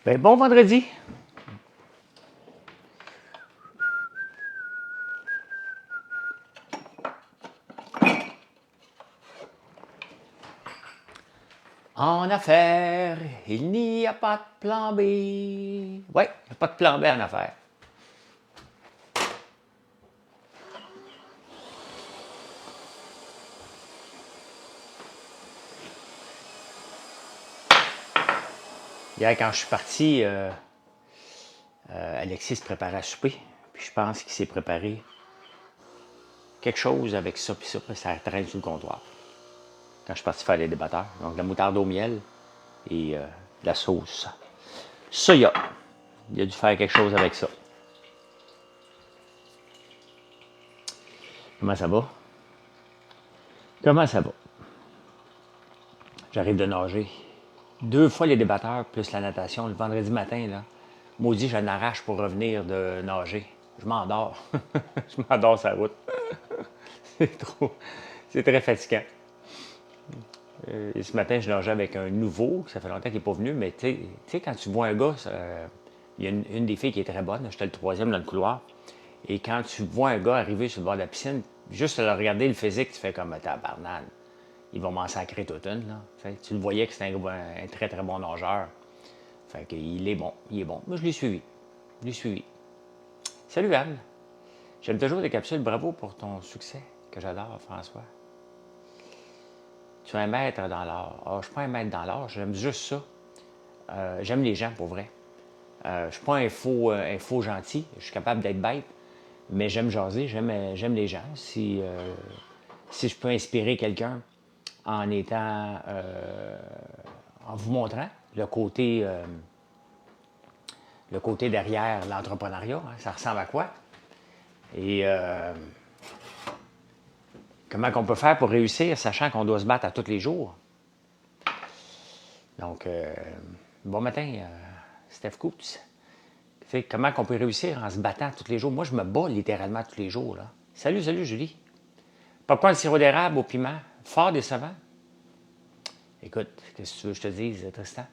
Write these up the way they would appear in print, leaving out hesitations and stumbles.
Ben, bon vendredi. En affaires, il n'y a pas de plan B. Ouais, il n'y a pas de plan B en affaires. Hier, quand je suis parti, Alexis se préparait à souper. Puis je pense qu'il s'est préparé quelque chose avec ça, puis ça traîne sur le comptoir. Quand je suis parti faire les débatteurs. Donc, la moutarde au miel et la sauce soya. Il a dû faire quelque chose avec ça. Comment ça va? Comment ça va? J'arrive de nager. 2 fois les débatteurs plus la natation le vendredi matin, là. Maudit, je n'arrache pour revenir de nager. Je m'endors. Je m'endors sur la route. C'est trop. C'est très fatigant. Et ce matin, je nageais avec un nouveau, ça fait longtemps qu'il n'est pas venu, mais tu sais, quand tu vois un gars, il y a une des filles qui est très bonne, j'étais le troisième dans le couloir, et quand tu vois un gars arriver sur le bord de la piscine, juste à le regarder le physique, tu fais comme tabarnak. Il va m'en sacrer toute une. Là. Tu le voyais que c'était un très très bon nageur. Fait qu'il est bon, il est bon. Moi, je l'ai suivi. Je l'ai suivi. Salut Anne. J'aime toujours tes capsules. Bravo pour ton succès, que j'adore, François. Tu es un maître dans l'art. Ah, je ne suis pas un maître dans l'art, j'aime juste ça. J'aime les gens, pour vrai. Je ne suis pas un faux gentil. Je suis capable d'être bête, mais j'aime jaser, j'aime les gens. Si je peux inspirer quelqu'un en étant, en vous montrant le côté derrière l'entrepreneuriat, hein, ça ressemble à quoi? Et comment on peut faire pour réussir, sachant qu'on doit se battre à tous les jours? Donc, bon matin, Steph Coops. Comment on peut réussir en se battant tous les jours? Moi, je me bats littéralement tous les jours. Là. Salut, Julie. Popcorn sirop d'érable au piment, fort décevant. Écoute, qu'est-ce que tu veux que je te dise, Tristan?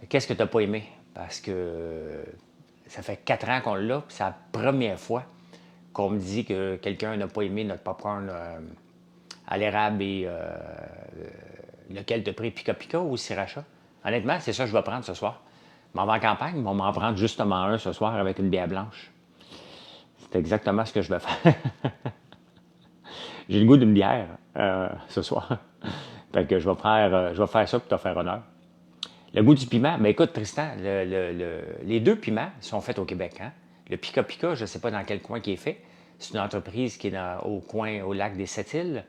Qu'est-ce que tu n'as pas aimé? Parce que ça fait 4 ans qu'on l'a, puis c'est la première fois qu'on me dit que quelqu'un n'a pas aimé notre popcorn à l'érable et lequel tu as pris Pika Pika ou Sriracha. Honnêtement, c'est ça que je vais prendre ce soir. Je m'en vais en campagne, mais on m'en prendre justement un ce soir avec une bière blanche. C'est exactement ce que je vais faire. J'ai le goût d'une bière ce soir. Fait que je vais faire ça pour te faire honneur. Le goût du piment, mais écoute, Tristan, les 2 piments sont faits au Québec. Hein? Le Pika Pika, je ne sais pas dans quel coin qui est fait. C'est une entreprise qui est au coin, au lac des Sept-Îles.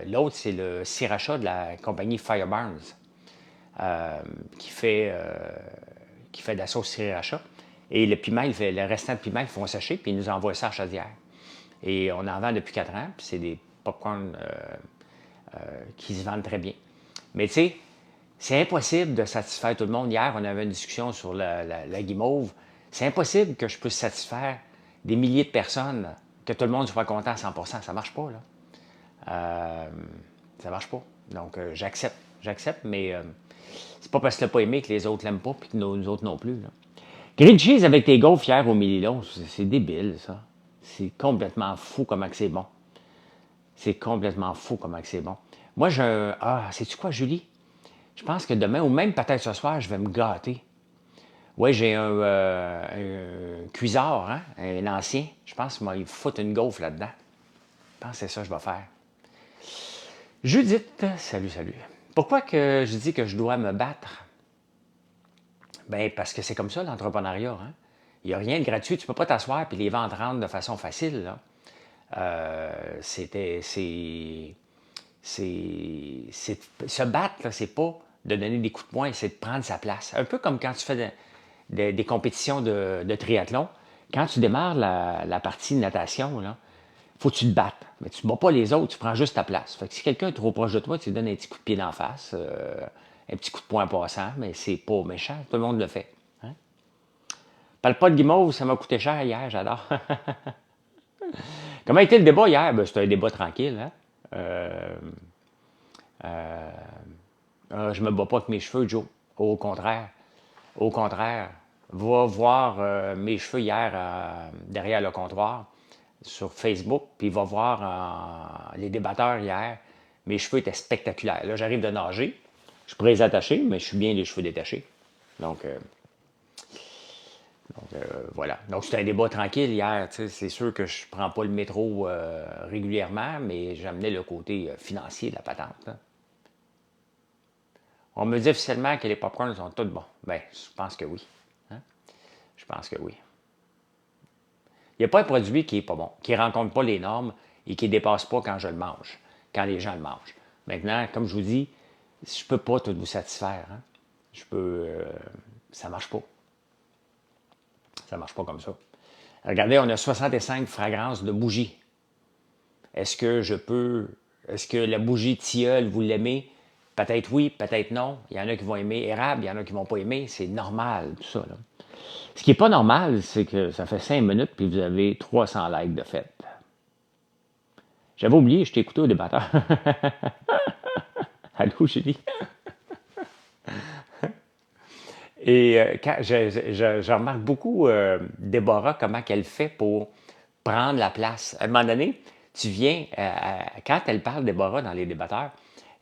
L'autre, c'est le Sriracha de la compagnie Fireburns, qui fait de la sauce Sriracha. Et le piment, le restant de piment, ils font sécher, puis ils nous envoient ça à Chaudière. Et on en vend depuis 4 ans, puis c'est des popcorn qui se vendent très bien. Mais tu sais, c'est impossible de satisfaire tout le monde. Hier, on avait une discussion sur la guimauve. C'est impossible que je puisse satisfaire des milliers de personnes, que tout le monde soit content à 100%. Ça marche pas, là. Ça marche pas. Donc, j'accepte, mais c'est pas parce que tu l'as pas aimé que les autres l'aiment pas, puis que nous autres non plus, là. Grilled cheese avec tes gaufres hier au Mililon, c'est débile, ça. C'est complètement fou comment que c'est bon. C'est complètement fou comment que c'est bon. Moi, sais-tu quoi, Julie? Je pense que demain, ou même peut-être ce soir, je vais me gâter. Oui, j'ai un cuisard, hein, un ancien. Je pense qu'il va foutre une gaufre là-dedans. Je pense que c'est ça que je vais faire. Judith, salut. Pourquoi que je dis que je dois me battre? Bien, parce que c'est comme ça, l'entrepreneuriat. Hein? Il n'y a rien de gratuit. Tu ne peux pas t'asseoir et les ventes rentrent de façon facile. Là. Se battre, là, c'est pas de donner des coups de poing, c'est de prendre sa place. Un peu comme quand tu fais des compétitions de triathlon. Quand tu démarres la partie de natation, là, faut que tu te battes. Mais tu ne bats pas les autres, tu prends juste ta place. Fait que si quelqu'un est trop proche de toi, tu lui donnes un petit coup de pied d'en face, un petit coup de poing passant, mais c'est pas méchant, tout le monde le fait. Hein? Parle pas de guimauve, ça m'a coûté cher hier, j'adore. Comment a été le débat hier? Ben, c'était un débat tranquille. Hein? Je me bats pas avec mes cheveux, Joe. Au contraire. Au contraire. Va voir mes cheveux hier derrière le comptoir sur Facebook, puis va voir les débatteurs hier. Mes cheveux étaient spectaculaires. Là, j'arrive de nager. Je pourrais les attacher, mais je suis bien les cheveux détachés. Donc, voilà. Donc, c'était un débat tranquille hier. C'est sûr que je ne prends pas le métro régulièrement, mais j'amenais le côté financier de la patente. Hein. On me dit officiellement que les popcorns sont tous bons. Bien, je pense que oui. Hein? Je pense que oui. Il n'y a pas un produit qui n'est pas bon, qui ne rencontre pas les normes et qui ne dépasse pas quand je le mange, quand les gens le mangent. Maintenant, comme je vous dis, je ne peux pas tout vous satisfaire. Hein? Ça ne marche pas. Ça ne marche pas comme ça. Regardez, on a 65 fragrances de bougies. Est-ce que la bougie tilleul, vous l'aimez? Peut-être oui, peut-être non. Il y en a qui vont aimer érable, il y en a qui ne vont pas aimer. C'est normal, tout ça. Là. Ce qui n'est pas normal, c'est que ça fait 5 minutes puis vous avez 300 likes de fait. J'avais oublié, je t'ai écouté au débatteur. Allô, Julie? Et quand je remarque beaucoup Déborah, comment qu'elle fait pour prendre la place. À un moment donné, tu viens, quand elle parle, Déborah, dans les débatteurs,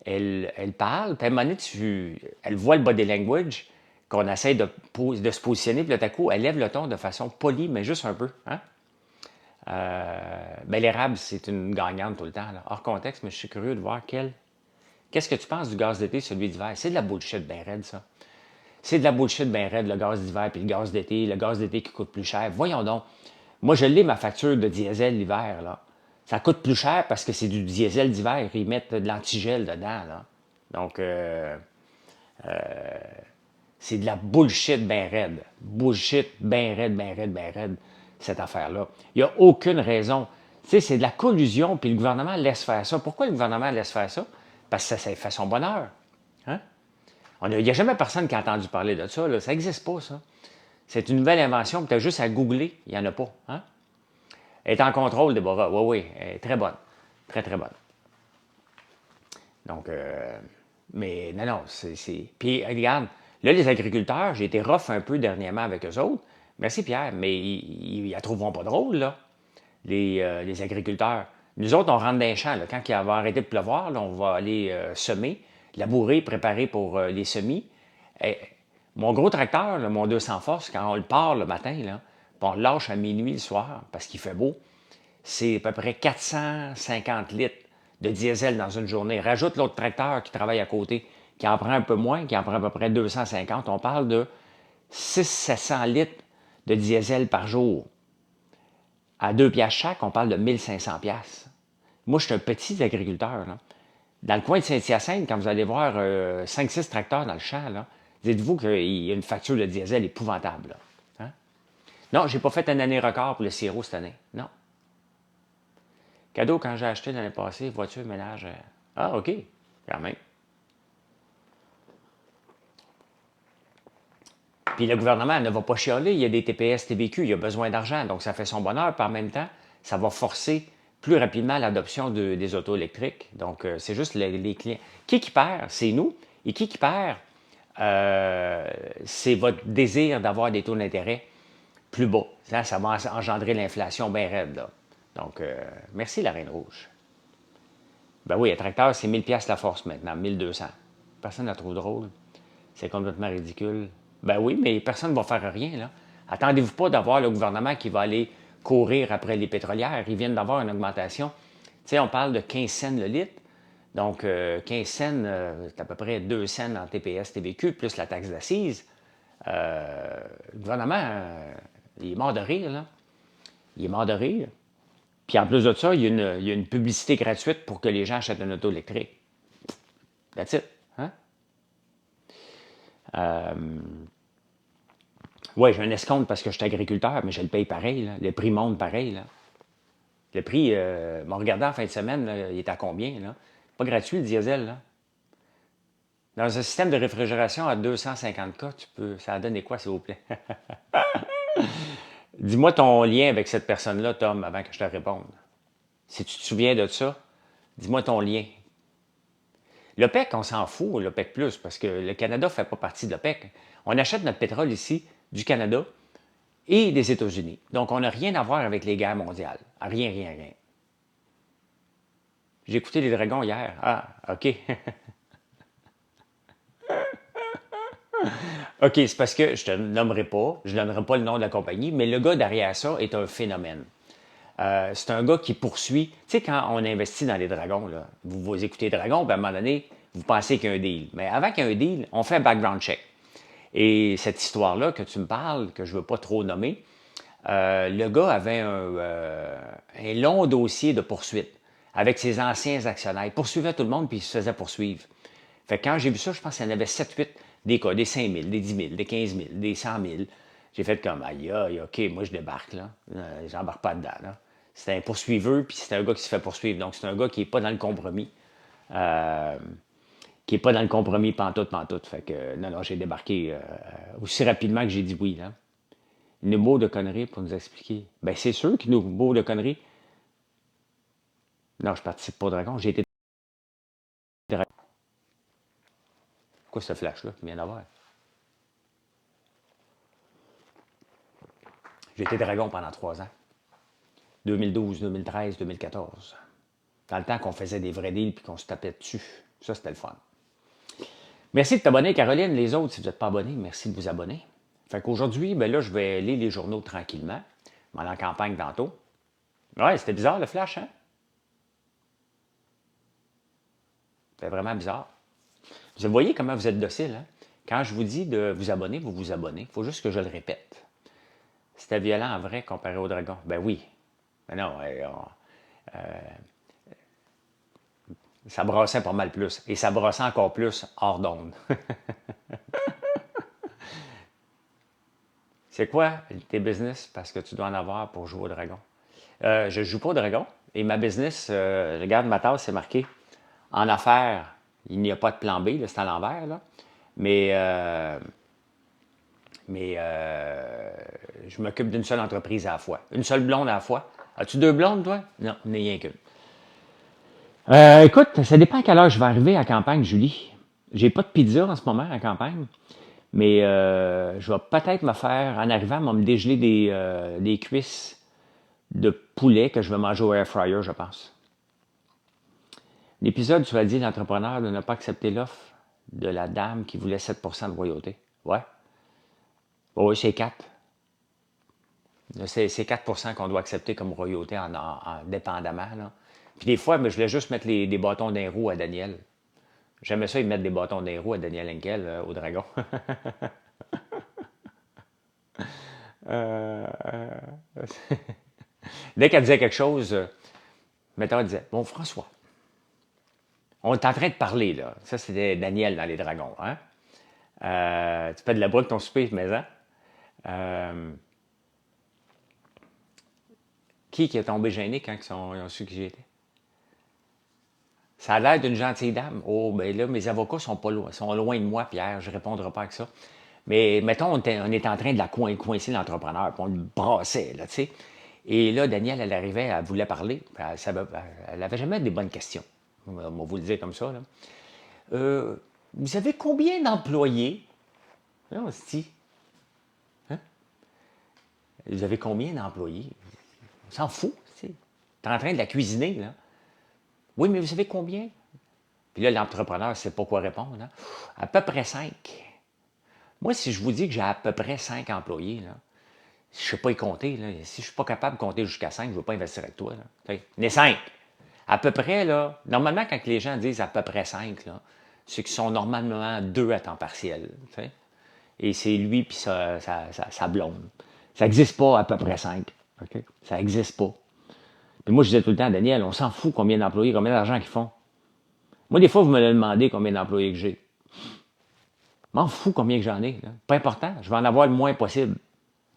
elle parle, puis à un moment donné, elle voit le body language, qu'on essaie de se positionner, puis là, tout à coup, elle lève le ton de façon polie, mais juste un peu. Hein? Ben, l'érable, c'est une gagnante tout le temps, là. Hors contexte, mais je suis curieux de voir qu'est-ce que tu penses du gaz d'été, celui d'hiver? C'est de la bullshit bien raide, ça. C'est de la bullshit bien raide, le gaz d'hiver puis le gaz d'été qui coûte plus cher. Voyons donc. Moi, je l'ai, ma facture de diesel l'hiver, là. Ça coûte plus cher parce que c'est du diesel d'hiver. Ils mettent de l'antigel dedans, là. Donc, c'est de la bullshit bien raide. Bullshit bien raide, bien raide, bien raide, cette affaire-là. Il n'y a aucune raison. Tu sais, c'est de la collusion, puis le gouvernement laisse faire ça. Pourquoi le gouvernement laisse faire ça? Parce que ça fait son bonheur. Hein? Il n'y a jamais personne qui a entendu parler de ça. Là. Ça n'existe pas, ça. C'est une nouvelle invention, peut-être juste à googler, il n'y en a pas. Hein? Elle est en contrôle, Déborah. Oui, oui, elle est très bonne. Très, très bonne. Donc, mais non, c'est... Puis, regarde, là, les agriculteurs, j'ai été rough un peu dernièrement avec eux autres. Merci, Pierre, mais ils ne la trouveront pas drôle, là, les agriculteurs. Nous autres, on rentre dans les champs. Là. Quand il va arrêter de pleuvoir, là, on va aller semer, labourer, préparer pour les semis. Et, mon gros tracteur, là, mon 200 force, quand on le part le matin, là, puis on le lâche à minuit le soir parce qu'il fait beau, c'est à peu près 450 litres de diesel dans une journée. Rajoute l'autre tracteur qui travaille à côté, qui en prend un peu moins, qui en prend à peu près 250. On parle de 600-700 litres de diesel par jour. À 2 piastres chaque, on parle de 1500 piastres. Moi, je suis un petit agriculteur. Là. Dans le coin de Saint-Hyacinthe, quand vous allez voir 5-6 tracteurs dans le champ, là, dites-vous qu'il y a une facture de diesel épouvantable. Là. Hein? Non, je n'ai pas fait une année record pour le sirop cette année. Non. Cadeau quand j'ai acheté l'année passée, voiture, ménage. Ah, OK, quand même. Puis le gouvernement ne va pas chialer, il y a des TPS, TVQ, il y a besoin d'argent, donc ça fait son bonheur, puis en même temps, ça va forcer plus rapidement l'adoption des autos électriques. Donc, c'est juste les clients. Qui perd? C'est nous. Et qui perd? C'est votre désir d'avoir des taux d'intérêt plus bas. Ça va engendrer l'inflation bien raide. Là. Donc, merci la Reine Rouge. Ben oui, un tracteur, c'est 1000 pièces la force maintenant, 1200. Personne ne la trouve drôle. C'est complètement ridicule. Ben oui, mais personne ne va faire rien. Là. Attendez-vous pas d'avoir le gouvernement qui va aller courir après les pétrolières. Ils viennent d'avoir une augmentation. Tu sais, on parle de 15 cents le litre. Donc, 15 cents, c'est à peu près 2 cents en TPS, TVQ, plus la taxe d'assises. Le gouvernement, il est mort de rire, là. Il est mort de rire. Puis en plus de ça, il y a une publicité gratuite pour que les gens achètent une auto électrique. That's it. Hein? Oui, j'ai un escompte parce que je suis agriculteur, mais je le paye pareil. Là. Le prix monte pareil. Là. Le prix, m'en regardant en fin de semaine, là, il est à combien? Là? Pas gratuit le diesel. Là. Dans un système de réfrigération à 250K, ça a donné quoi, s'il vous plaît? Dis-moi ton lien avec cette personne-là, Tom, avant que je te réponde. Si tu te souviens de ça, dis-moi ton lien. L'OPEC, on s'en fout, l'OPEC+, parce que le Canada ne fait pas partie de l'OPEC. On achète notre pétrole ici, du Canada et des États-Unis. Donc, on n'a rien à voir avec les guerres mondiales. Rien, rien, rien. J'ai écouté les Dragons hier. Ah, OK. OK, c'est parce que je te nommerai pas, je ne donnerai pas le nom de la compagnie, mais le gars derrière ça est un phénomène. C'est un gars qui poursuit. Tu sais, quand on investit dans les dragons, là, vous écoutez Dragon, puis à un moment donné, vous pensez qu'il y a un deal. Mais avant qu'il y ait un deal, on fait un background check. Et cette histoire-là que tu me parles, que je ne veux pas trop nommer, le gars avait un long dossier de poursuite avec ses anciens actionnaires. Il poursuivait tout le monde, puis il se faisait poursuivre. Fait que quand j'ai vu ça, je pense qu'il y en avait 7-8 des cas, des 5 000, des 10 000, des 15 000, des 100 000. J'ai fait comme, aïe, aïe, OK, moi je débarque, là. J'embarque pas dedans, là. C'est un poursuiveur, puis c'est un gars qui se fait poursuivre. Donc, c'est un gars qui n'est pas dans le compromis. Qui n'est pas dans le compromis pantoute. Fait que, non, non, j'ai débarqué aussi rapidement que j'ai dit oui, là. Une mot de conneries pour nous expliquer. Ben, c'est sûr qu'il nous mot de conneries. Non, je participe pas au Dragon. J'ai été Dragon. Quoi ce flash-là qui vient d'avoir? J'ai été Dragon pendant 3 ans. 2012, 2013, 2014. Dans le temps qu'on faisait des vrais deals puis qu'on se tapait dessus. Ça, c'était le fun. Merci de t'abonner, Caroline. Les autres, si vous n'êtes pas abonnés, merci de vous abonner. Fait qu'aujourd'hui, ben là, je vais lire les journaux tranquillement. Je m'en en campagne tantôt. Ouais, c'était bizarre le flash, hein? C'était vraiment bizarre. Vous voyez comment vous êtes docile, hein? Quand je vous dis de vous abonner, vous vous abonnez. Il faut juste que je le répète. C'était violent en vrai comparé au dragon. Ben oui. Mais non, ça brassait pas mal plus. Et ça brassait encore plus hors d'onde. C'est quoi tes business? Parce que tu dois en avoir pour jouer au dragon. Je ne joue pas au dragon. Et ma business, regarde ma tasse, c'est marqué. En affaires, il n'y a pas de plan B, c'est à l'envers. Là. Mais je m'occupe d'une seule entreprise à la fois. Une seule blonde à la fois. As-tu 2 blondes, toi? Non, il n'y a rien qu'une. Écoute, ça dépend à quelle heure je vais arriver à campagne, Julie. J'ai pas de pizza en ce moment à campagne. Mais je vais peut-être me faire, en arrivant, me dégeler des cuisses de poulet que je vais manger au air fryer, je pense. L'épisode, tu as dit l'entrepreneur de ne pas accepter l'offre de la dame qui voulait 7% de royauté. Ouais. Oui, c'est 4. C'est 4% qu'on doit accepter comme royauté en dépendamment. Là. Puis des fois, je voulais juste mettre des bâtons d'un roue à Daniel. J'aimais ça, ils mettent des bâtons d'un roue à Daniel Henkel, au dragon. Dès qu'elle disait quelque chose, mettons, elle disait, bon, François, on est en train de parler, là. Ça, c'était Daniel dans Les Dragons, hein? Tu fais de la boîte ton souper, mais hein? Qui est tombé gêné quand ils ont su qui j'étais? Ça a l'air d'une gentille dame. Oh, ben là, mes avocats sont pas loin, sont loin de moi, Pierre, je ne répondrai pas avec ça. Mais mettons, on est en train de la coincer l'entrepreneur, puis on le brassait, là, tu sais. Et là, Daniel, elle arrivait, elle voulait parler. Elle n'avait jamais des bonnes questions. On va vous le dire comme ça, là. Vous avez combien d'employés? Là, on se dit, hein? Vous avez combien d'employés? On s'en fout, tu sais. Tu es en train de la cuisiner, là. Oui, mais vous savez combien? Puis là, l'entrepreneur ne sait pas quoi répondre. Hein? À peu près 5. Moi, si je vous dis que j'ai à peu près 5 employés, là, je ne sais pas y compter. Là. Si je ne suis pas capable de compter jusqu'à 5, je ne veux pas investir avec toi. Là. Les 5. À peu près, là, normalement, quand les gens disent à peu près 5, c'est qu'ils sont normalement 2 à temps partiel. T'sais. Et c'est lui puis sa blonde. Ça n'existe pas à peu près 5. Okay? Ça n'existe pas. Puis moi, je disais tout le temps, Daniel, on s'en fout combien d'employés, combien d'argent qu'ils font. Moi, des fois, vous me demandez combien d'employés que j'ai. Je m'en fous combien que j'en ai. Là. Pas important. Je vais en avoir le moins possible.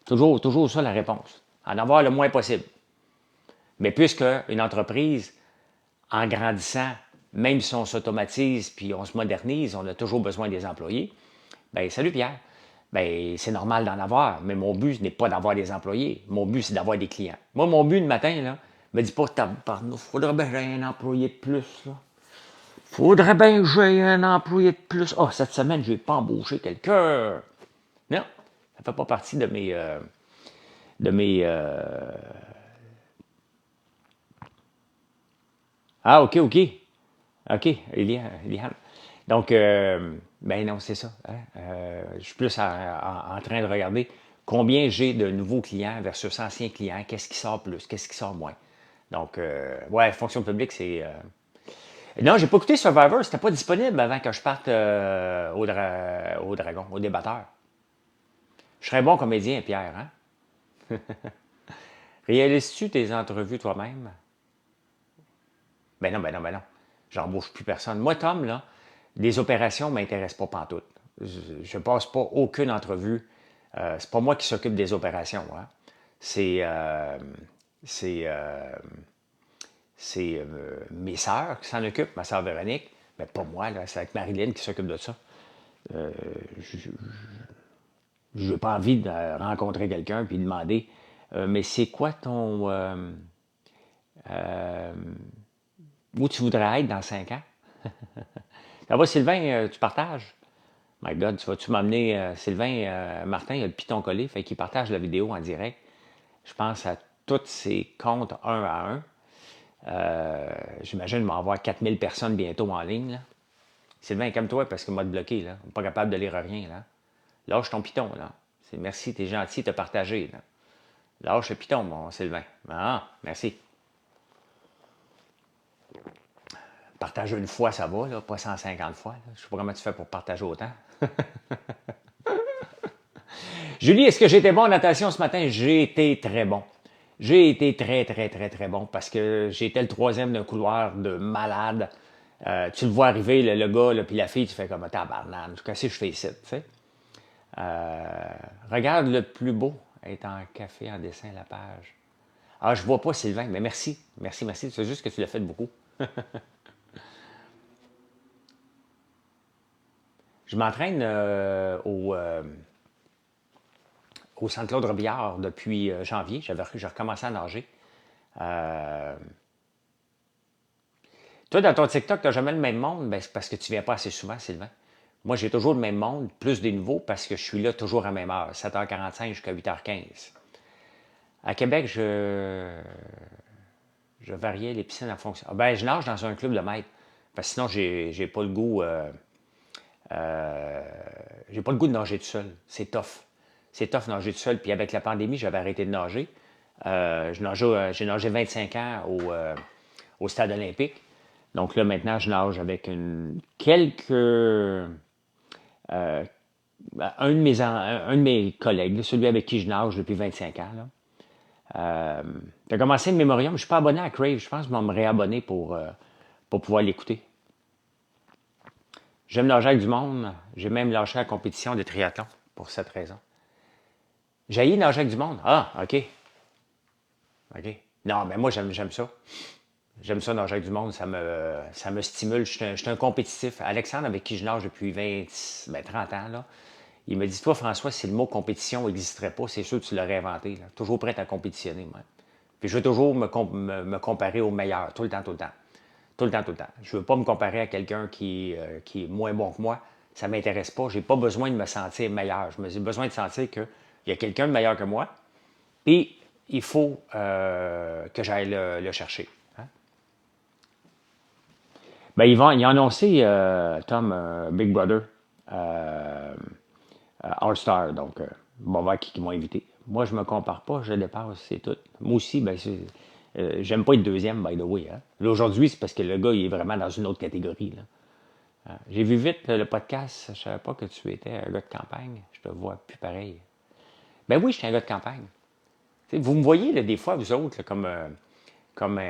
Toujours ça la réponse. En avoir le moins possible. Mais puisque une entreprise, en grandissant, même si on s'automatise puis on se modernise, on a toujours besoin des employés, bien, salut Pierre. Bien, c'est normal d'en avoir, mais mon but n'est pas d'avoir des employés. Mon but, c'est d'avoir des clients. Moi, mon but le matin, là, me dis pas, il faudrait bien que j'ai un employé de plus. Là. Faudrait bien que j'aie un employé de plus. Oh, cette semaine, je n'ai pas embauché quelqu'un. Non, ça ne fait pas partie de mes... de mes Ah, OK, OK. OK, Eliane. Donc, ben non, c'est ça. Hein. Je suis plus en train de regarder combien j'ai de nouveaux clients versus anciens clients, qu'est-ce qui sort plus, qu'est-ce qui sort moins. Donc, ouais, fonction publique, c'est... Non, j'ai pas écouté Survivor, c'était pas disponible avant que je parte au Dragon, au débatteur. Je serais bon comédien, Pierre, hein? Réalises-tu tes entrevues toi-même? Ben non, ben non, ben non. J'embauche plus personne. Moi, Tom, là, les opérations ne m'intéressent pas pantoute. Je ne passe pas aucune entrevue. C'est pas moi qui s'occupe des opérations. Hein. C'est c'est euh, mes sœurs qui s'en occupent, ma sœur Véronique. Mais pas moi, là. C'est avec Marilyn qui s'occupe de ça. Je n'ai pas envie de rencontrer quelqu'un puis demander mais c'est quoi ton. Où tu voudrais être dans 5 ans? Ça va, Sylvain, tu partages? My God, tu vas-tu m'amener, Sylvain Martin, il a le piton collé, fait qu'il partage la vidéo en direct. Je pense à tous ses comptes un à un. J'imagine qu'il va y avoir 4000 personnes bientôt en ligne. Là. Sylvain, calme-toi parce qu'il m'a bloqué. Là. On n'est pas capable de lire rien. Là. Lâche ton piton. Là. Merci, t'es gentil, t'as partagé. Là. Lâche le piton, mon Sylvain. Ah, merci. Partager une fois, ça va, là, pas 150 fois. Là. Je ne sais pas comment tu fais pour partager autant. Julie, est-ce que j'ai été bon en natation ce matin? J'ai été très bon. J'ai été très, très, très, très bon parce que j'étais le troisième d'un couloir de malade. Tu le vois arriver, le gars, puis la fille, tu fais comme tabarnane. Qu'est-ce que je fais ici? Tu sais? Euh, regarde le plus beau est en café, en dessin, la page. Ah, je vois pas Sylvain, mais merci. Merci, merci. C'est juste que tu l'as fait beaucoup. Je m'entraîne au Centre-Claude Robillard depuis janvier. J'ai recommencé à nager. Euh, Toi, dans ton TikTok, tu n'as jamais le même monde. Ben, c'est parce que tu ne viens pas assez souvent, Sylvain. Moi, j'ai toujours le même monde, plus des nouveaux, parce que je suis là toujours à la même heure, 7h45 jusqu'à 8h15. À Québec, je variais les piscines en fonction. Ben, je nage dans un club de maître. Parce que sinon, j'ai pas le goût. Euh, j'ai pas le goût de nager tout seul. C'est tough. C'est tough de nager tout seul. Puis avec la pandémie, j'avais arrêté de nager. J'ai nagé 25 ans au stade olympique. Donc là, maintenant, je nage avec un de mes collègues, celui avec qui je nage depuis 25 ans. Là. J'ai commencé le mémorium. Je ne suis pas abonné à Crave. Je pense que je vais me réabonner pour pouvoir l'écouter. J'aime nager avec du monde. J'ai même lâché la compétition de triathlon pour cette raison. J'ai nager avec du monde. Ah, OK. OK. Non, mais moi, j'aime ça. J'aime ça nager avec du monde. Ça me stimule. Je suis un compétitif. Alexandre, avec qui je nage depuis 30 ans, là, il me dit, toi, François, si le mot compétition n'existerait pas, c'est sûr que tu l'aurais inventé. Là. Toujours prêt à compétitionner, moi. Puis je veux toujours me comparer au meilleur, tout le temps, tout le temps. Tout le temps, tout le temps. Je ne veux pas me comparer à quelqu'un qui est moins bon que moi. Ça ne m'intéresse pas. Je n'ai pas besoin de me sentir meilleur. J'ai besoin de sentir qu'il y a quelqu'un de meilleur que moi. Puis, il faut que j'aille le chercher. Hein? Ben, ils ont annoncé, Tom, Big Brother, All-Star. Donc, on va voir qui m'ont invité. Moi, je ne me compare pas, je dépasse, c'est tout. Moi aussi, ben, j'aime pas être deuxième, by the way. Hein. Là, aujourd'hui, c'est parce que le gars, il est vraiment dans une autre catégorie. Là. J'ai vu vite le podcast. Je ne savais pas que tu étais un gars de campagne. Je te vois plus pareil. Ben oui, je suis un gars de campagne. T'sais, vous me voyez, là, des fois, vous autres, là, comme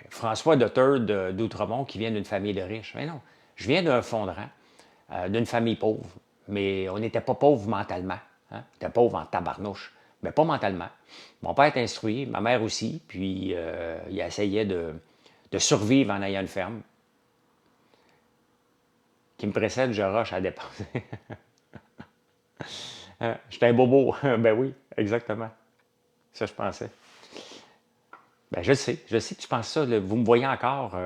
François Dauteur d'Outremont qui vient d'une famille de riches. Mais non, je viens d'un fond de rang, d'une famille pauvre. Mais on n'était pas pauvre mentalement. Hein? On était pauvre en tabarnouche. Mais pas mentalement. Mon père est instruit, ma mère aussi, puis il essayait de survivre en ayant une ferme. Qui me précède, je rush à dépenser. J'étais un bobo. Ben oui, exactement. Ça, je pensais. Ben, je sais que tu penses ça. Là. Vous me voyez encore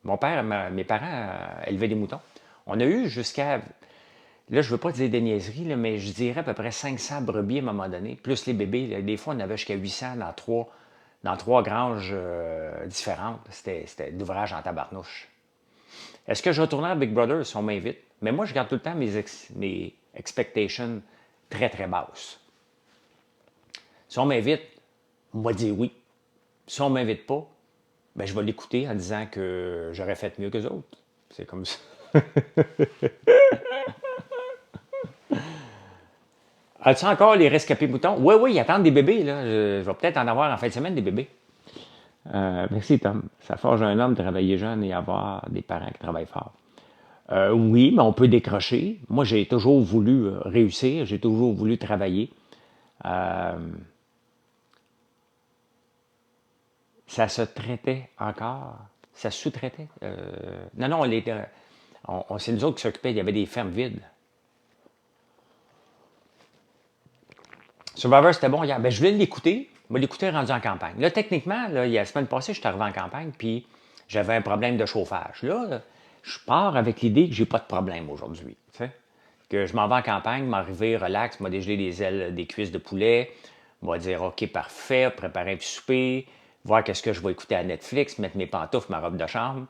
Mon père, mes parents élevaient des moutons. On a eu jusqu'à, là, je ne veux pas dire des niaiseries, là, mais je dirais à peu près 500 brebis à un moment donné, plus les bébés. Là, des fois, on avait jusqu'à 800 dans trois granges différentes. C'était de l'ouvrage en tabarnouche. Est-ce que je retournerai à Big Brother si on m'invite? Mais moi, je garde tout le temps mes expectations très, très basses. Si on m'invite, on va dire oui. Si on ne m'invite pas, ben, je vais l'écouter en disant que j'aurais fait mieux que les autres. C'est comme ça. As-tu encore les rescapés moutons? Oui, oui, ils attendent des bébés. Là. Je vais peut-être en avoir en fin de semaine des bébés. Merci, Tom. Ça forge un homme de travailler jeune et avoir des parents qui travaillent fort. Oui, mais on peut décrocher. Moi, j'ai toujours voulu réussir. J'ai toujours voulu travailler. Euh, ça se traitait encore. Ça se sous-traitait. Non, non, c'est nous autres qui s'occupaient. Il y avait des fermes vides. Survivor, c'était bon hier. Ben, je voulais l'écouter. Je vais l'écouter rendu en campagne. Là, techniquement, là, la semaine passée, je suis arrivé en campagne, puis j'avais un problème de chauffage. Là, je pars avec l'idée que j'ai pas de problème aujourd'hui. Tu sais? Que je m'en vais en campagne, m'arriver relax, m'a dégelé des ailes, des cuisses de poulet, on va dire OK, parfait, préparer un petit souper, voir qu'est-ce que je vais écouter à Netflix, mettre mes pantoufles, ma robe de chambre.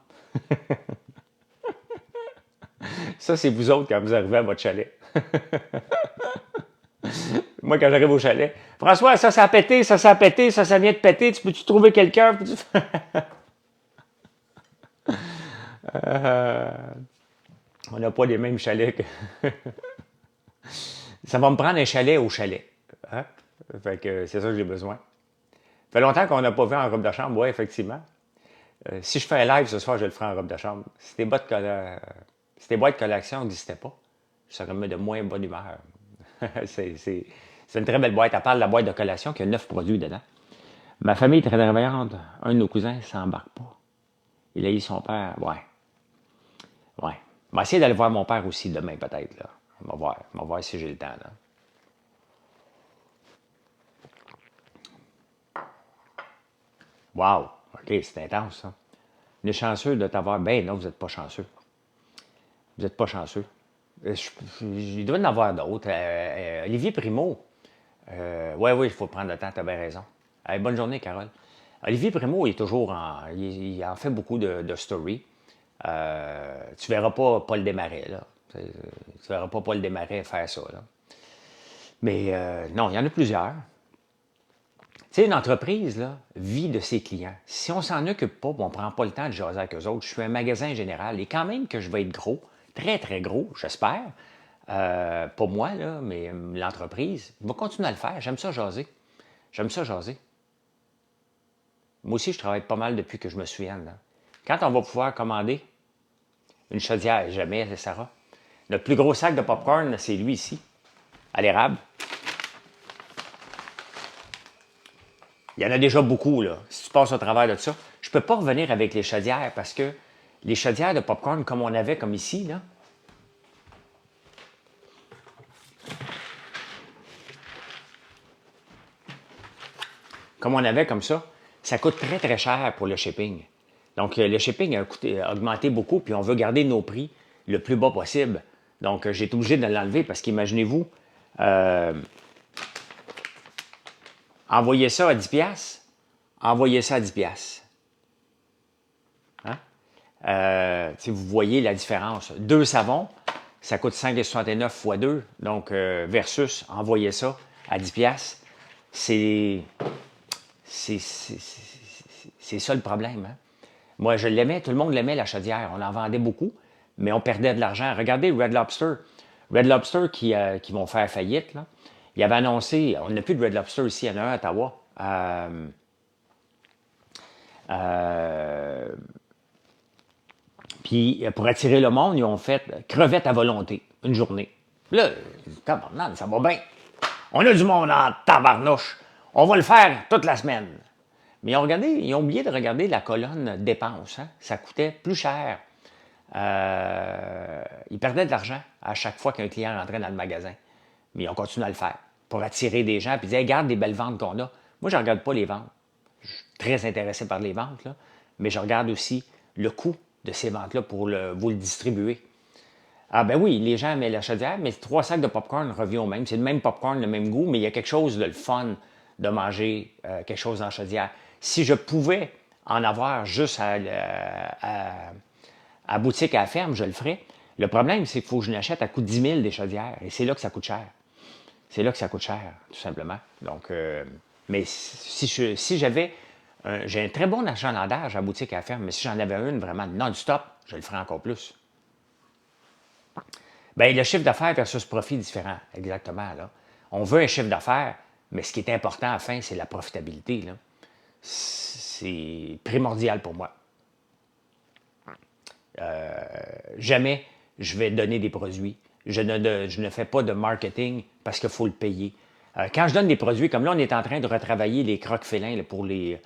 Ça, c'est vous autres quand vous arrivez à votre chalet. Moi, quand j'arrive au chalet, François, ça a pété, ça a pété, ça vient de péter, tu peux-tu trouver quelqu'un? Euh, on n'a pas les mêmes chalets que. Ça va me prendre un chalet au chalet. Hein? Fait que c'est ça que j'ai besoin. Ça fait longtemps qu'on n'a pas vu en robe de chambre, oui, effectivement. Si je fais un live ce soir, je le ferai en robe de chambre. Si tes boîtes de collection n'existaient pas, je serais de moins bonne humeur. c'est une très belle boîte. À part de la boîte de collation qui a 9 produits dedans. Ma famille est très travaillante. Un de nos cousins ne s'embarque pas. Il a eu son père. Ouais. Ouais. On va essayer d'aller voir mon père aussi demain, peut-être. Là. On va voir. On va voir si j'ai le temps. Là. Wow! OK, c'est intense, ça. On est chanceux de t'avoir. Ben non, vous n'êtes pas chanceux. Vous n'êtes pas chanceux. Il doit y en avoir d'autres. Olivier Primo. Oui, oui, il faut prendre le temps, tu as bien raison. Allez, bonne journée, Carole. Olivier Primo, il est toujours en. Il en fait beaucoup de stories. Tu verras pas Paul Desmarais, là. Tu verras pas Paul Desmarais faire ça, là. Mais non, il y en a plusieurs. Tu sais, une entreprise, là, vit de ses clients. Si on s'en occupe pas, on ne prend pas le temps de jaser avec eux autres. Je suis un magasin général et quand même que je vais être gros, très, très gros, j'espère. Pas moi, là, mais l'entreprise, je vais continuer à le faire. J'aime ça jaser. J'aime ça jaser. Moi aussi, je travaille pas mal depuis que je me souvienne. Là. Quand on va pouvoir commander une chaudière, jamais, c'est Sarah. Notre plus gros sac de popcorn, c'est lui ici, à l'érable. Il y en a déjà beaucoup, là. Si tu passes au travers de ça, je ne peux pas revenir avec les chaudières parce que les chaudières de popcorn, comme on avait comme ici, là, comme on avait comme ça coûte très, très cher pour le shipping. Donc, le shipping a augmenté beaucoup, puis on veut garder nos prix le plus bas possible. Donc, j'ai été obligé de l'enlever parce qu'imaginez-vous, envoyer ça à 10$, envoyer ça à 10$. Hein? Vous voyez la différence. 2 savons, ça coûte 5,69 fois 2, donc versus envoyer ça à 10$. C'est ça le problème. Hein? Moi, je l'aimais, tout le monde l'aimait, la chaudière. On en vendait beaucoup, mais on perdait de l'argent. Regardez Red Lobster. Red Lobster qui vont faire faillite, là. Il avait annoncé, on n'a plus de Red Lobster ici, il y en a un à Ottawa. Puis, pour attirer le monde, ils ont fait crevettes à volonté, une journée. Là, tabarnane, ça va bien. On a du monde en tabarnouche. On va le faire toute la semaine. Mais ils ont oublié de regarder la colonne dépenses. Hein? Ça coûtait plus cher. Ils perdaient de l'argent à chaque fois qu'un client rentrait dans le magasin. Mais ils ont continué à le faire pour attirer des gens et dire hey, regarde les belles ventes qu'on a. Moi, je ne regarde pas les ventes. Je suis très intéressé par les ventes, là, mais je regarde aussi le coût de ces ventes-là pour vous le distribuer. Ah ben oui, les gens aiment la chaudière, mais 3 sacs de popcorn revient au même. C'est le même popcorn, le même goût, mais il y a quelque chose de le fun de manger quelque chose en chaudière. Si je pouvais en avoir juste à boutique à la ferme, je le ferais. Le problème, c'est qu'il faut que je l'achète à coût de 10 000 des chaudières. Et c'est là que ça coûte cher. C'est là que ça coûte cher, tout simplement. Donc, mais si j'avais... j'ai un très bon achalandage à la boutique à la ferme, mais si j'en avais une vraiment non-stop, je le ferais encore plus. Bien, le chiffre d'affaires versus profit est différent, exactement. Là. On veut un chiffre d'affaires, mais ce qui est important à la fin, c'est la profitabilité. Là. C'est primordial pour moi. Jamais je vais donner des produits. Je ne fais pas de marketing parce qu'il faut le payer. Quand je donne des produits, comme là, on est en train de retravailler les croques félins là, pour les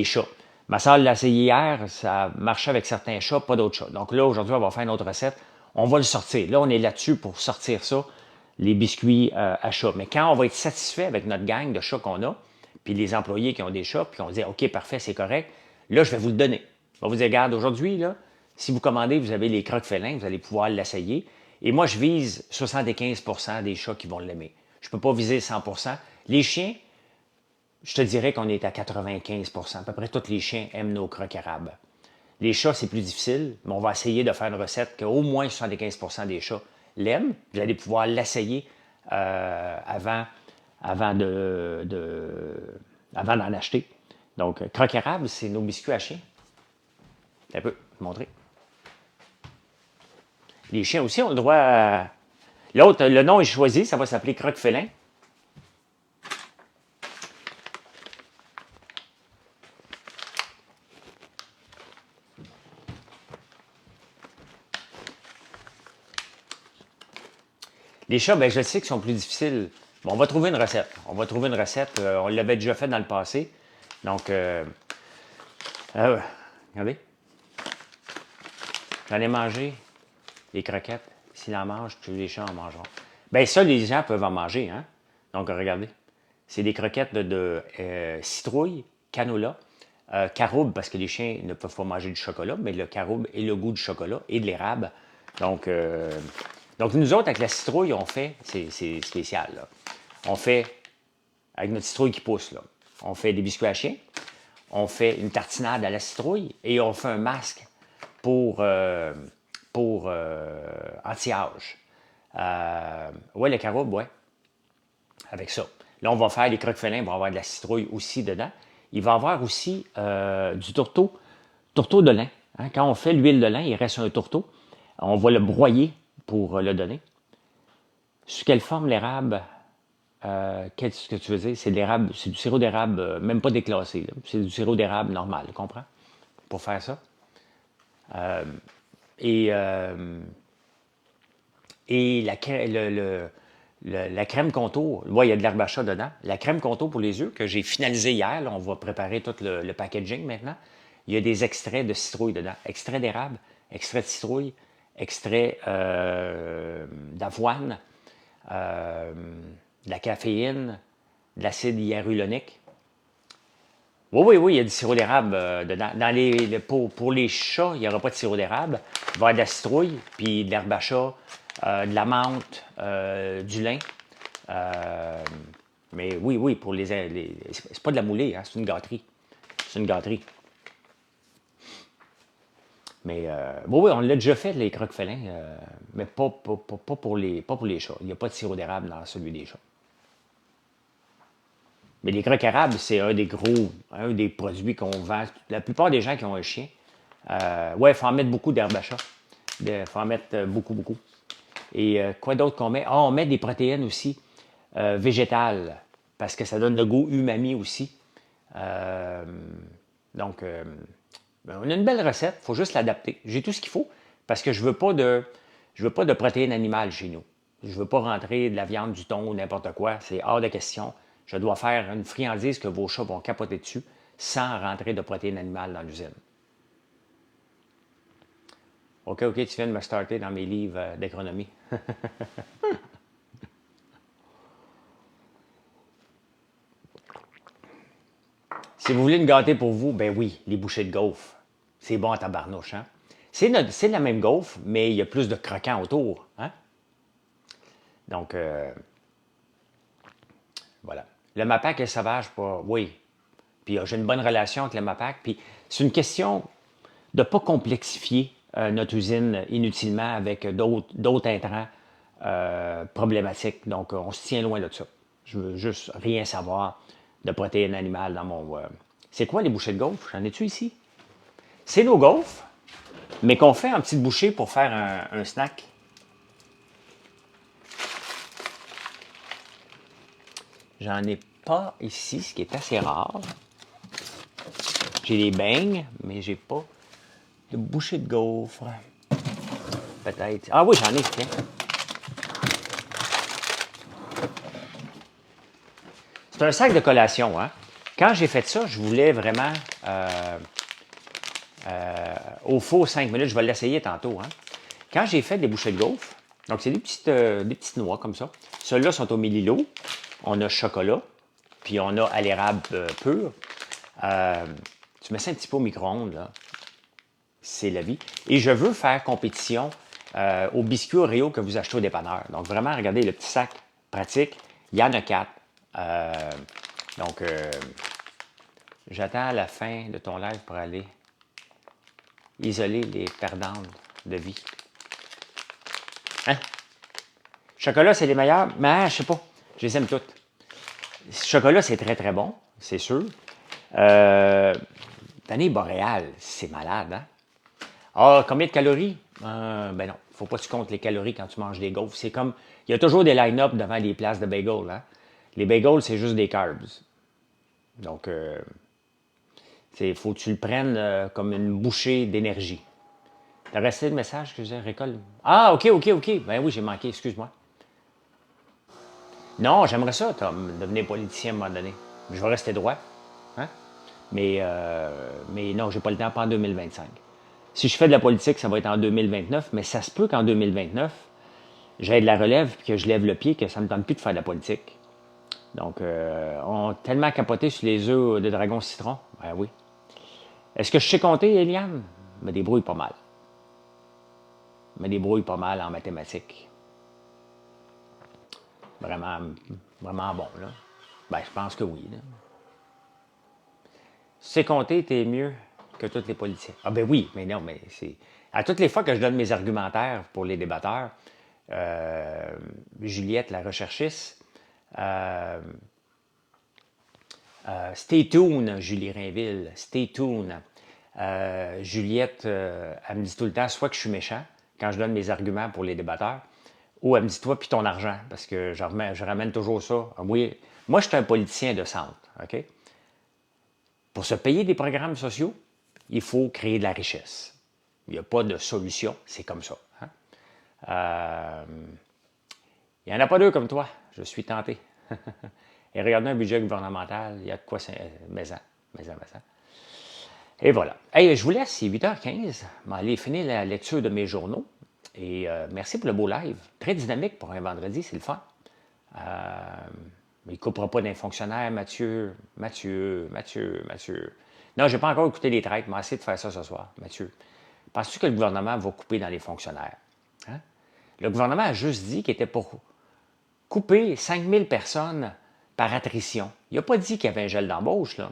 chats. Ma soeur l'a essayé hier, ça marchait avec certains chats, pas d'autres chats. Donc là, aujourd'hui, on va faire une autre recette. On va le sortir. Là, on est là-dessus pour sortir ça, les biscuits à chat. Mais quand on va être satisfait avec notre gang de chats qu'on a, puis les employés qui ont des chats, puis on dit OK, parfait, c'est correct, là, je vais vous le donner. Je vais vous dire, regarde, aujourd'hui, là, si vous commandez, vous avez les croques félins, vous allez pouvoir l'essayer. Et moi, je vise 75% des chats qui vont l'aimer. Je ne peux pas viser 100%. Les chiens, je te dirais qu'on est à 95%. À peu près tous les chiens aiment nos croques arabes. Les chats, c'est plus difficile, mais on va essayer de faire une recette qu'au moins 75% des chats l'aiment. Vous allez pouvoir l'essayer avant d'en acheter. Donc, croque arabe, c'est nos biscuits à chiens. Un peu, montrer. Les chiens aussi ont le droit à... L'autre, le nom est choisi, ça va s'appeler croque félin. Les chats, ben, je sais qu'ils sont plus difficiles. Bon, on va trouver une recette. On va trouver une recette. On l'avait déjà fait dans le passé. Donc, regardez. J'en ai mangé les croquettes. S'ils en mangent, tous les chats en mangeront. Bien, ça, les gens peuvent en manger. Hein? Donc, regardez. C'est des croquettes de citrouille, canola, caroube, parce que les chiens ne peuvent pas manger du chocolat, mais le caroube et le goût du chocolat et de l'érable. Donc, nous autres, avec la citrouille, on fait, c'est spécial, là. On fait, avec notre citrouille qui pousse, là, on fait des biscuits à chien, on fait une tartinade à la citrouille et on fait un masque pour anti-âge. Ouais, le caroube, ouais, avec ça. Là, on va faire les croques félins, on va avoir de la citrouille aussi dedans. Il va y avoir aussi du tourteau de lin. Hein? Quand on fait l'huile de lin, il reste un tourteau. On va le broyer pour le donner. Sous quelle forme l'érable? Qu'est-ce que tu veux dire? C'est de l'érable, c'est du sirop d'érable, même pas déclassé. Là. C'est du sirop d'érable normal, tu comprends? Pour faire ça. Et la crème contour, il y a de l'herbe à chat dedans. La crème contour pour les yeux que j'ai finalisé hier, là, on va préparer tout le packaging maintenant. Il y a des extraits de citrouille dedans. Extrait d'érable, extrait de citrouille, extrait d'avoine, de la caféine, de l'acide hyaluronique. Oui, il y a du sirop d'érable dedans. Pour les chats, il n'y aura pas de sirop d'érable. Il va y avoir de la citrouille, puis de l'herbe à chat, de la menthe, du lin. Mais oui, pour c'est pas de la moulée, hein, c'est une gâterie. C'est une gâterie. Mais oui, on l'a déjà fait, les croques félins, mais pas pour les chats. Il n'y a pas de sirop d'érable dans celui des chats. Mais les croques arables, c'est un des produits qu'on vend. La plupart des gens qui ont un chien, il faut en mettre beaucoup d'herbe à chat. Il faut en mettre beaucoup, beaucoup. Et quoi d'autre qu'on met? Ah, on met des protéines aussi végétales, parce que ça donne le goût umami aussi. Donc, on a une belle recette, il faut juste l'adapter. J'ai tout ce qu'il faut, parce que je veux pas de protéines animales chez nous. Je ne veux pas rentrer de la viande, du thon ou n'importe quoi. C'est hors de question. Je dois faire une friandise que vos chats vont capoter dessus sans rentrer de protéines animales dans l'usine. OK, tu viens de me starter dans mes livres d'agronomie. Si vous voulez une gâtée pour vous, ben oui, les bouchées de gaufres. C'est bon à tabarnouche, hein? C'est la même gaufre, mais il y a plus de croquants autour. Hein? Donc, voilà. Le MAPAC est sauvage, pas. Oui. Puis j'ai une bonne relation avec le MAPAC. Puis c'est une question de ne pas complexifier notre usine inutilement avec d'autres intrants problématiques. Donc, on se tient loin de ça. Je veux juste rien savoir de protéines animales dans mon. C'est quoi les bouchées de gaufres? J'en ai-tu ici? C'est nos gaufres, mais qu'on fait en petites bouchées pour faire un snack. J'en ai pas ici, ce qui est assez rare. J'ai des beignes, mais j'ai pas de bouchées de gaufres. Peut-être. Ah oui, j'en ai, tiens. C'est un sac de collation, hein? Quand j'ai fait ça, je voulais vraiment au four 5 minutes. Je vais l'essayer tantôt, hein? Quand j'ai fait des bouchées de gaufres, donc c'est des petites noix comme ça. Ceux-là sont au millilo. On a chocolat, puis on a à l'érable pur. Tu mets ça un petit peu au micro-ondes, là. C'est la vie. Et je veux faire compétition aux biscuits Oreo que vous achetez au dépanneur. Donc, vraiment, regardez le petit sac pratique. Il y en a 4. Donc, j'attends la fin de ton live pour aller isoler les perdantes de vie. Hein? Chocolat, c'est les meilleurs, mais je sais pas. Je les aime toutes. Chocolat, c'est très, très bon, c'est sûr. Vanille boréale, c'est malade, hein? Ah, combien de calories? Ben non, faut pas que tu comptes les calories quand tu manges des gaufres. C'est comme, il y a toujours des line-up devant les places de bagels, hein? Les bagels, c'est juste des carbs. Donc, faut que tu le prennes comme une bouchée d'énergie. T'as resté le message que j'ai récolte? Ah, OK. Ben oui, j'ai manqué, excuse-moi. Non, j'aimerais ça, Tom, devenir politicien à un moment donné. Je vais rester droit. Hein? Mais non, j'ai pas le temps, pas en 2025. Si je fais de la politique, ça va être en 2029, mais ça se peut qu'en 2029, j'aie de la relève et que je lève le pied que ça ne me tente plus de faire de la politique. Donc, on a tellement capoté sur les œufs de dragon citron. Ben oui. Est-ce que je sais compter, Eliane? Je me débrouille pas mal. Je me débrouille pas mal en mathématiques. Vraiment, vraiment bon, là. Ben, je pense que oui, là. Si tu sais compter, t'es mieux que tous les politiciens. Ah ben oui, mais non, mais c'est... À toutes les fois que je donne mes argumentaires pour les débatteurs, Juliette, la recherchiste, stay tuned, Julie Rainville, stay tuned. Juliette, elle me dit tout le temps, soit que je suis méchant quand je donne mes arguments pour les débatteurs, ou elle me dit, toi, puis ton argent, parce que je ramène toujours ça. Oui, moi, je suis un politicien de centre, OK? Pour se payer des programmes sociaux, il faut créer de la richesse. Il n'y a pas de solution, c'est comme ça. Hein? Il n'y en a pas deux comme toi, je suis tenté. Et regardez un budget gouvernemental, il y a de quoi maison. Et voilà. Hey, je vous laisse, c'est 8h15. Je vais aller finir la lecture de mes journaux. Et merci pour le beau live. Très dynamique pour un vendredi, c'est le fun. Il ne coupera pas d'un fonctionnaire, Mathieu. Non, je n'ai pas encore écouté les traites, mais essayé de faire ça ce soir, Mathieu. Penses-tu que le gouvernement va couper dans les fonctionnaires? Hein? Le gouvernement a juste dit qu'il était pour couper 5000 personnes par attrition. Il n'a pas dit qu'il y avait un gel d'embauche, là.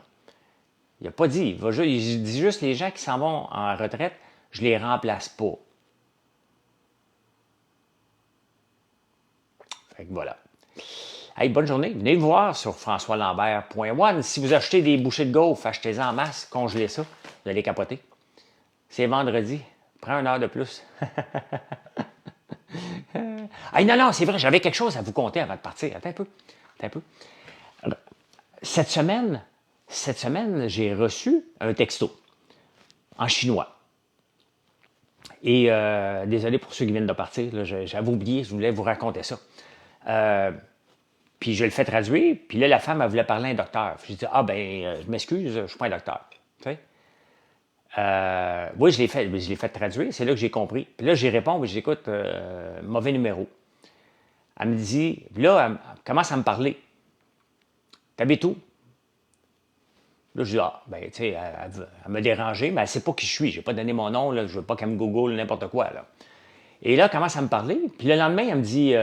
Il n'a pas dit. Il dit juste les gens qui s'en vont en retraite, je ne les remplace pas. Fait que voilà. Hey, bonne journée. Venez me voir sur françoislambert.one. Si vous achetez des bouchées de gaufres, achetez-en en masse, congelez ça. Vous allez capoter. C'est vendredi. Prends une heure de plus. Hey, non, c'est vrai, j'avais quelque chose à vous conter avant de partir. Attends un peu. Cette semaine, j'ai reçu un texto en chinois. Et désolé pour ceux qui viennent de partir, j'avais oublié, je voulais vous raconter ça. Puis je le fais traduire, puis là, la femme, elle voulait parler à un docteur. J'ai dit, je m'excuse, je ne suis pas un docteur. Tu sais? Oui, je l'ai fait traduire, c'est là que j'ai compris. Puis là, j'y réponds, puis j'écoute, mauvais numéro. Elle me dit, là, elle commence à me parler. T'habites où? Là, je dis, ah, ben, tu sais, elle m'a dérangé, mais elle ne sait pas qui je suis. Je n'ai pas donné mon nom, là, je ne veux pas qu'elle me google n'importe quoi, là. Et là, elle commence à me parler, puis le lendemain, elle me dit,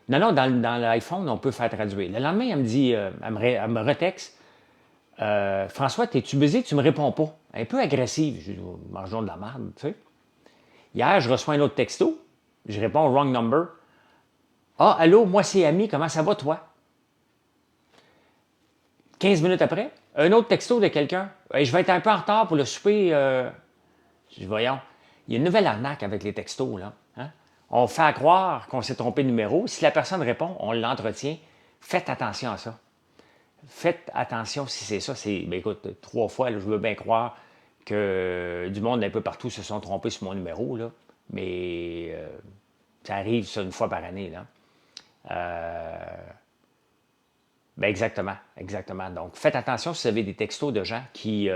non, non, dans l'iPhone, on peut faire traduire. Le lendemain, elle me dit, elle me retexte, François, t'es-tu busy? Tu me réponds pas. Un peu agressive. Je dis, mangeons de la merde, tu sais. Hier, je reçois un autre texto. Je réponds, wrong number. Ah, allô, moi c'est Ami, comment ça va, toi? 15 minutes après, un autre texto de quelqu'un. Hey, je vais être un peu en retard pour le souper. Je dis, voyons, il y a une nouvelle arnaque avec les textos, là. Hein? On fait croire qu'on s'est trompé de numéro. Si la personne répond, on l'entretient. Faites attention à ça. Faites attention si c'est ça. Ben écoute, 3 fois, là, je veux bien croire que du monde un peu partout se sont trompés sur mon numéro, là. Mais ça arrive ça 1 fois par année, là. Ben exactement, exactement. Donc, faites attention si vous avez des textos de gens qui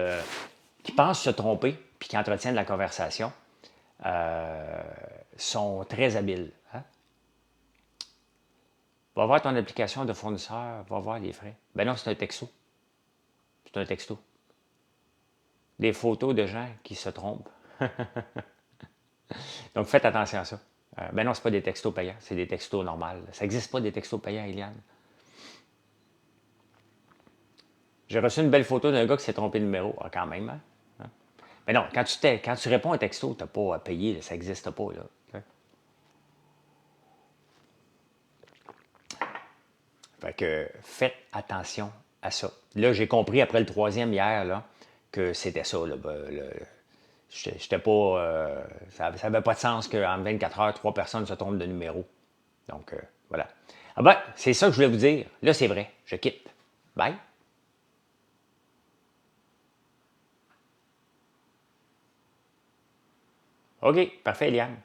pensent se tromper puis qui entretiennent la conversation. Sont très habiles. Hein? Va voir ton application de fournisseur, va voir les frais. Ben non, c'est un texto. C'est un texto. Des photos de gens qui se trompent. Donc, faites attention à ça. Ben non, ce pas des textos payants, c'est des textos normaux. Ça n'existe pas des textos payants, Eliane. J'ai reçu une belle photo d'un gars qui s'est trompé de numéro. Ah, quand même, hein? Mais non, quand tu réponds à un texto, tu n'as pas à payer, là, ça n'existe pas. Là. Fait que faites attention à ça. Là, j'ai compris après le 3e hier là, que c'était ça. Là, j'étais pas. Ça n'avait pas de sens qu'en 24 heures, 3 personnes se trompent de numéro. Donc, voilà. Ah ben, c'est ça que je voulais vous dire. Là, c'est vrai. Je quitte. Bye. OK, parfait, Eliane.